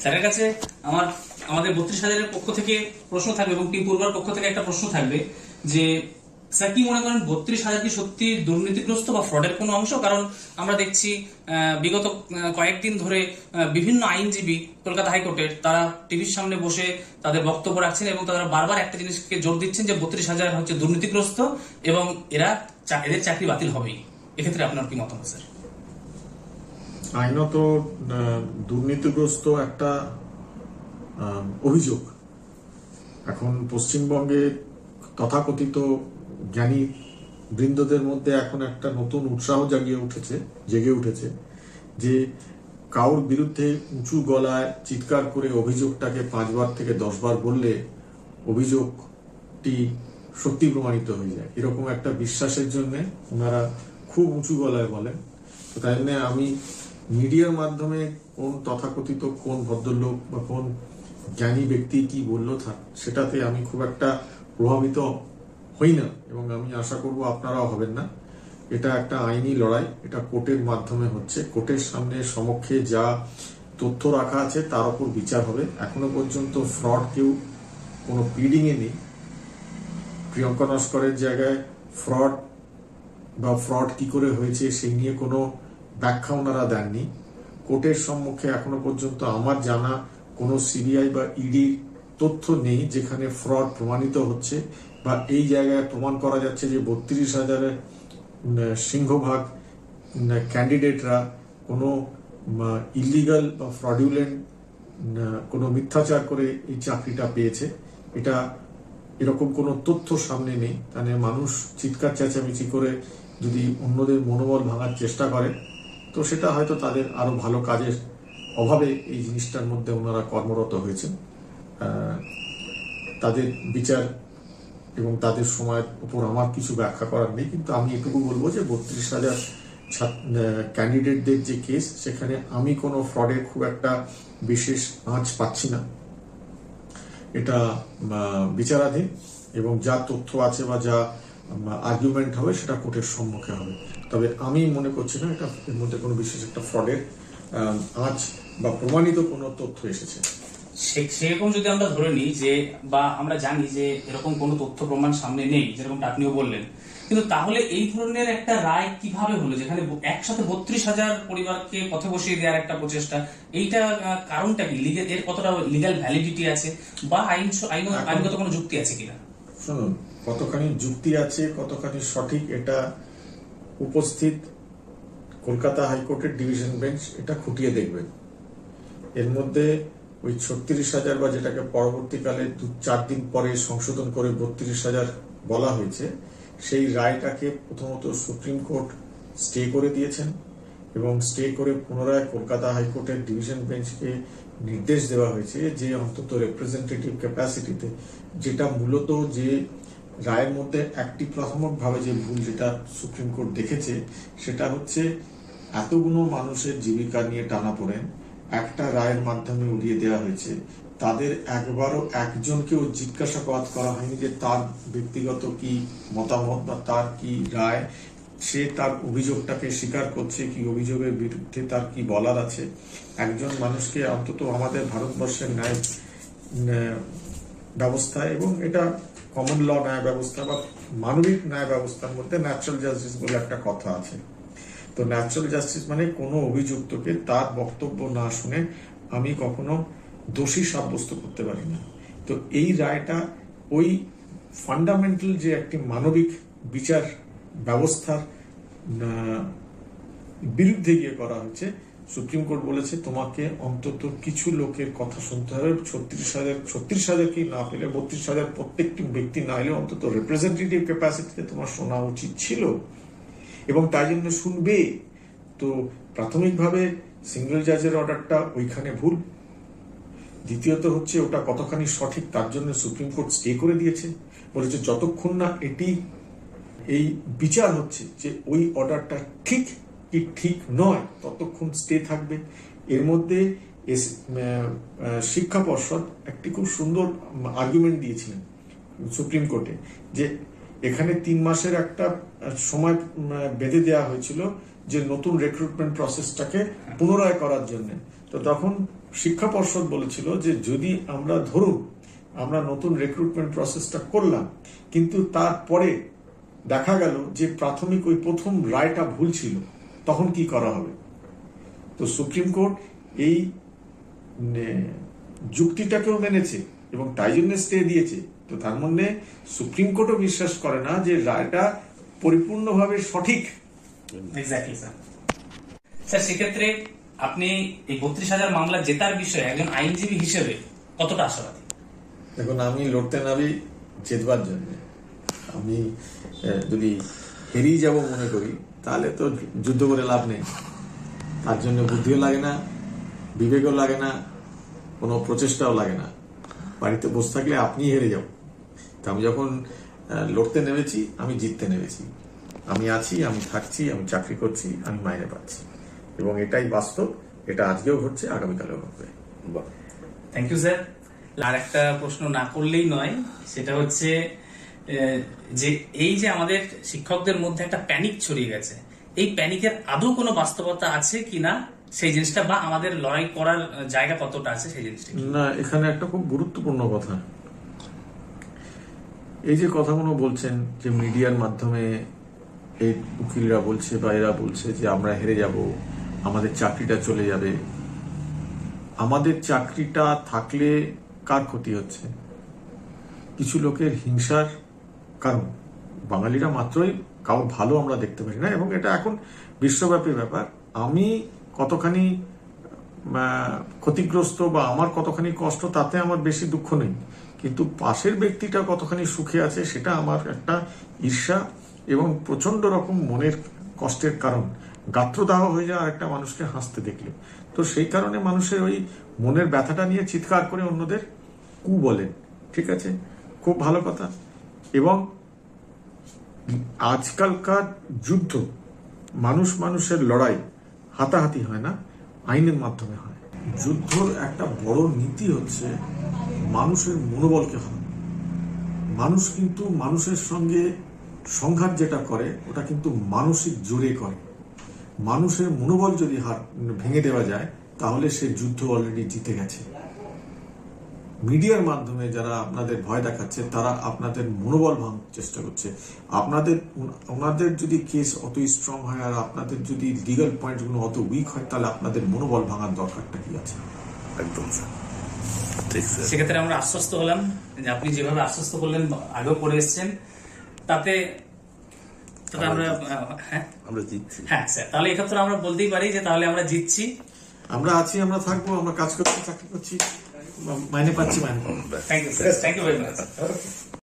স্যারের কাছে আমাদের 32,000-এর পক্ষ থেকে প্রশ্ন থাকবে এবং টিম পূর্বার পক্ষ থেকে একটা প্রশ্ন থাকবে যে স্যার কি মনে করেন 32,000 কি সত্যি দুর্নীতিগ্রস্ত বা ফ্রডের কোনো অংশ? কারণ আমরা দেখছি বিগত কয়েকদিন ধরে বিভিন্ন আইনজীবী কলকাতা হাইকোর্টের তারা টিভির সামনে বসে তাদের বক্তব্য রাখছেন এবং তারা বারবার একটা জিনিসকে জোর দিচ্ছেন যে 32,000 হচ্ছে দুর্নীতিগ্রস্ত এবং এদের চাকরি বাতিল হবেই। এক্ষেত্রে আপনার কি মতামত স্যার? আইনত দুর্নীতিগ্রস্ত একটা অভিযোগ এখন পশ্চিমবঙ্গে তথাকথিত জ্ঞানী বৃন্দদের মধ্যে এখন একটা নতুন উৎসাহ জেগে উঠেছে যে কারোর বিরুদ্ধে উঁচু গলায় চিৎকার করে অভিযোগটাকে 5 বার থেকে 10 বার বললে অভিযোগটি সত্যি প্রমাণিত হয়ে যায়, এরকম একটা বিশ্বাসের জন্য ওনারা খুব উঁচু গলায় বলেন। তো তাই জন্য আমি মিডিয়ার মাধ্যমে কোন তথাকথিত কোন ভদ্রলোক বা কোন জ্ঞানী ব্যক্তি কি বললো সেটাতে আমি খুব একটা প্রভাবিত হই না এবং আমি আশা করব আপনারাও হবেন না। এটা একটা আইনি লড়াই, এটা কোর্টের মাধ্যমে হচ্ছে, কোর্টের সামনে সমক্ষে যা তথ্য রাখা আছে তার উপর বিচার হবে। এখনো পর্যন্ত ফ্রড কেউ কোনো প্লিডিং এ নেই। প্রিয়ঙ্কা নস্করের জায়গায় ফ্রড কি করে হয়েছে সেই নিয়ে কোনো ব্যাখ্যা ওনারা দেননি। কোর্টের সম্মুখে এখনো পর্যন্ত আমার জানা কোনো সিবিআই বা ইডি তথ্য নেই যেখানে ফ্রড প্রমাণিত হচ্ছে বা এই জায়গায় প্রমাণ করা যাচ্ছে যে 32,000-এর সিংহভাগ ক্যান্ডিডেটরা কোনো ইলিগাল বা ফ্রডুলেন্ট কোনো মিথ্যাচার করে এই চাকরিটা পেয়েছে। এরকম কোনো তথ্য সামনে নেই। তাহলে মানুষ চিৎকার চেঁচামেচি করে যদি অন্যদের মনোবল ভাঙার চেষ্টা করে তো সেটা হয়তো তাদের আরো ভালো কাজের অভাবে এই জিনিসটার মধ্যে ওনারা কর্মরত হয়েছেন। তাদের বিচার এবং তাদের সময়ের উপর আমার কিছু ব্যাখ্যা করার নেই, কিন্তু আমি এটুকু বলবো যে 32,000 ক্যান্ডিডেটদের যে কেস সেখানে আমি কোনো ফ্রডের খুব একটা বিশেষ আঁচ পাচ্ছি না। এটা বিচারাধীন এবং যা তথ্য আছে বা যা আর্গুমেন্ট হবে সেটা কোর্টের সম্মুখে হবে। তবে আমি মনে করছি না এটা এর মধ্যে কোনো বিশেষ একটা ফ্রডের আঁচ বা প্রমাণিত কোনো তথ্য এসেছে। সেরকম যদি আমরা ধরে নিই যে বা আমরা জানি যে এরকম কোনো তথ্য প্রমাণ সামনে নেই, যেরকমটা আপনিও বললেন, কিন্তু তাহলে এই ধরনের একটা রায় কিভাবে হলো যেখানে একসাথে 32,000 পরিবারকে পথে বসিয়ে দেওয়ার একটা প্রচেষ্টা? এইটা কারণটা কি? এর কতটা লিগ্যাল ভ্যালিডিটি আছে বা আইনগত কোনো যুক্তি আছে কিনা? শুনুন, কতখানি যুক্তি আছে কতখানি সঠিক এটা উপস্থিত কলকাতা হাইকোর্টের ডিভিশন বেঞ্চ এটা খুঁটিয়ে দেখবেন। এর মধ্যে ওই 36,000 বা যেটাকে পরবর্তীকালে 4 দিন পরে সংশোধন করে 32,000 বলা হয়েছে, সেই রায়টাকে প্রথমত সুপ্রিম কোর্ট স্টে করে দিয়েছেন এবং স্টে করে পুনরায় কলকাতা হাইকোর্টের ডিভিশন বেঞ্চকে নির্দেশ দেওয়া হয়েছে যে অন্তত রিপ্রেজেন্টেটিভ ক্যাপাসিটিতে যেটা মূলত যে রায়ের মধ্যে একটি প্রাথমিকভাবে যে ভুল যেটা সুপ্রিম কোর্ট দেখেছে সেটা হচ্ছে এতগুলো মানুষের জীবিকা নিয়ে টানাপোড়েন একটা রায়ের মাধ্যমে উড়িয়ে দেওয়া হয়েছে। তাদের একবারও একজনকেও জিজ্ঞাসাবাদ করা হয়নি যে তার ব্যক্তিগত কি মতামত বা তার কি রায়, সে তার অভিযোগটাকে স্বীকার করছে কি, অভিযোগের বিরুদ্ধে তার কি বলার আছে। একজন মানুষকে অন্তত আমাদের ভারতবর্ষের ন্যায় ব্যবস্থায় এবং এটা কমন ল ন্যায় ব্যবস্থা বা মানবিক ন্যায় ব্যবস্থার মধ্যে ন্যাচারাল জাস্টিস বলে একটা কথা আছে। তো ন্যাচারাল জাস্টিস মানে কোনো অভিযুক্তকে তার বক্তব্য না শুনে আমি কখনো দোষী সাব্যস্ত করতে পারি না। তো এই রায়টা ওই ফান্ডামেন্টাল যে একটি মানবিক বিচার ব্যবস্থার বিরুদ্ধে গিয়ে করা হয়েছে। সুপ্রিম কোর্ট বলেছে তোমাকে অন্তত কিছু লোকের কথা শুনতে হবে। 36,000 কি না পেলে 32,000 প্রত্যেকটি ব্যক্তি না হলে অন্তত রিপ্রেজেন্টেটিভ ক্যাপাসিটিতে তোমার শোনা উচিত ছিল এবং তাই জন্য শুনবে। তো প্রাথমিকভাবে সিঙ্গেল জাজের অর্ডারটা ওইখানে ভুল। দ্বিতীয়ত হচ্ছে ওটা কতখানি সঠিক তার জন্য সুপ্রিম কোর্ট স্টে করে দিয়েছে, বলেছে যতক্ষণ না এই বিচার হচ্ছে যে ওই অর্ডারটা ঠিক কি ঠিক নয় ততক্ষণ স্টে থাকবে। এর মধ্যে শিক্ষা পর্ষদ একটি খুব সুন্দর আর্গুমেন্ট দিয়েছিলেন সুপ্রিম কোর্টে যে এখানে 3 মাসের একটা সময় বেঁধে দেওয়া হয়েছিল যে নতুন রিক্রুটমেন্ট প্রসেসটাকে পুনরায় করার জন্য। তো তখন শিক্ষা পর্ষদ বলেছিল যে যদি আমরা ধরুন আমরা নতুন রিক্রুটমেন্ট প্রসেসটা করলাম, কিন্তু তারপরে দেখা গেল যে প্রাথমিক ওই প্রথম রায়টা ভুল ছিল, তখন কি করা হবে? তো সুপ্রিম কোর্ট এই যুক্তিটাকেও মেনেছে এবং তাই জন্য স্টে দিয়েছে। তো তার মানে সুপ্রিম কোর্টও বিশ্বাস করে না যে রায়টা পরিপূর্ণভাবে সঠিক। Exactly sir. স্যার, সেক্ষেত্রে আপনি এই 32,000 মামলা জেতার বিষয়ে একজন আইনজীবী হিসেবে কতটা আশাবাদী? দেখুন, আমি লড়তে নামি জেতবার জন্য। আমি যদি হেরিয়ে যাব মনে করি তাহলে তো যুদ্ধ করে লাভ নেই। তার জন্য বুদ্ধিও লাগে না, বিবেকও লাগে না, কোনো প্রচেষ্টাও লাগে না। বাড়িতে বসে থাকলে আপনি হেরে যাব। তা আমি যখন লড়তে নেমেছি, আমি জিততে নেমেছি। আমি আছি, আমি থাকছি, আমি চাকরি করছি, আমি মাইনে পাচ্ছি, এবং এটাই বাস্তব। এটা আজকেও ঘটছে, আগামীকালেও ঘটবে। Thank you sir. আর একটা প্রশ্ন না করলেই নয়, সেটা হচ্ছে যে এই যে আমাদের শিক্ষকদের মধ্যে একটা প্যানিক ছড়িয়ে গেছে, এই প্যানিকের আদৌ কোনো বাস্তবতা আছে কিনা সেই জিনিসটা, বা আমাদের লড়াই করার জায়গা কতটা আছে সেই জিনিসটা? না, এখানে একটা খুব গুরুত্বপূর্ণ কথা, এই যে কথাগুলো বলছেন যে মিডিয়ার মাধ্যমে এই উকিলরা বলছে বা এরা বলছে যে আমরা হেরে যাব, আমাদের চাকরিটা চলে যাবে। আমাদের চাকরিটা থাকলে কার ক্ষতি হচ্ছে? কিছু লোকের হিংসার কারণ। বাঙালিরা মাত্রই কারো ভালো আমরা দেখতে পারি না, এবং এটা এখন বিশ্বব্যাপী ব্যাপার। আমি কতখানি ক্ষতিগ্রস্ত বা আমার কতখানি কষ্ট, তাতে আমার বেশি দুঃখ নেই, কিন্তু পাশের ব্যক্তিটা কতখানি সুখে আছে সেটা আমার একটা ঈর্ষা এবং প্রচন্ড রকম মনের কষ্টের কারণ। গাত্রদাহ হয়ে যায় একটা মানুষকে হাসতে দেখলে। তো সেই কারণে মানুষের ওই মনের ব্যথাটা নিয়ে চিৎকার করে অন্যদের কু বলেন। ঠিক আছে, খুব ভালো কথা। এবং আজকালকার যুদ্ধ, মানুষের লড়াই হাতাহাতি হয় না, আইনের মাধ্যমে হয়। যুদ্ধর একটা বড় নীতি হচ্ছে মানুষের মনোবলকে হারানো। মানুষ কিন্তু মানুষের সঙ্গে সংঘাত যেটা করে ওটা কিন্তু মানসিক জোরে করে। মানুষের মনোবল যদি ভেঙে দেওয়া যায় তাহলে সে যুদ্ধ অলরেডি জিতে গেছে। মিডিয়ার মাধ্যমে যারা আপনাদের ভয় দেখাচ্ছে তারা আপনাদের মনোবল ভাঙার চেষ্টা করছে। ওনাদের যদি কেস অত স্ট্রং হয় আর আপনাদের যদি লিগাল পয়েন্টগুলো অত উইক হয়, তাহলে আপনাদের মনোবল ভাঙার দরকারটা কি আছে? একদম স্যার। সেক্ষেত্রে আমরা আশ্বস্ত হলাম যে আপনি যেভাবে আশ্বস্ত করলেন, আগেও করে এসছেন, তাতে আমরা জিতছি। হ্যাঁ স্যার, তাহলে এক্ষেত্রে আমরা বলতেই পারি যে তাহলে আমরা জিতছি। আমরা আছি, আমরা থাকবো, আমরা কাজ করছি, চাকরি করছি, মাইনে পাচ্ছি, মাইনে পাবো। Thank you sir, thank you very much.